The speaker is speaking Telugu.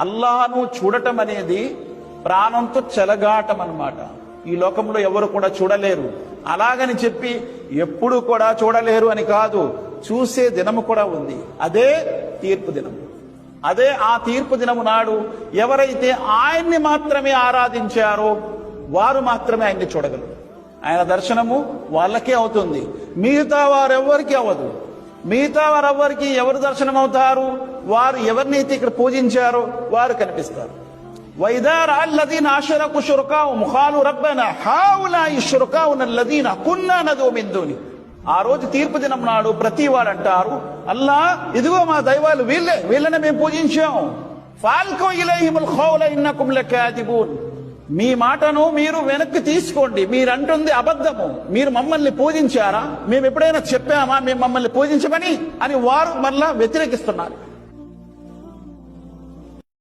అల్లాహను చూడటం అనేది ప్రాణంతో చెలగాటం అన్నమాట. ఈ లోకంలో ఎవరు కూడా చూడలేరు. అలాగని చెప్పి ఎప్పుడు కూడా చూడలేరు అని కాదు, చూసే దినము కూడా ఉంది. అదే తీర్పు దినము. అదే ఆ తీర్పు దినము నాడు ఎవరైతే ఆయన్ని మాత్రమే ఆరాధించారో వారు మాత్రమే ఆయన్ని చూడగలరు. ఆయన దర్శనము వాళ్ళకే అవుతుంది, మిగతా వారెవ్వరికి అవ్వదు. మిగతా వారెవ్వరికి ఎవరు దర్శనం అవుతారు? వారు ఎవరినైతే ఇక్కడ పూజించారో వారు కనిపిస్తారు. వైదా రాల్లదీన అషరకు షురకాఉ ఖాలు రబ్బనా హౌలాయి షురకాఉన అల్లదీన కున్నా నదు మిన్ దూని. ఆ రోజు తీర్పు దినం నాడు ప్రతి వాడు అంటారు, అల్లా ఇదిగో మా దైవాలు వీళ్ళని మేము పూజించాం. ఫాల్కో ఇలైహిముల్ ఖౌల ఇన్నకుమ్ లకాదిబూన్. మీ మాటను మీరు వెనక్కి తీసుకోండి, మీరు అంటుంది అబద్ధము. మీరు మమ్మల్ని పూజించారా? మేము ఎప్పుడైనా చెప్పామా మేము మమ్మల్ని పూజించమని అని వారు మళ్ళా వ్యతిరేకిస్తున్నారు.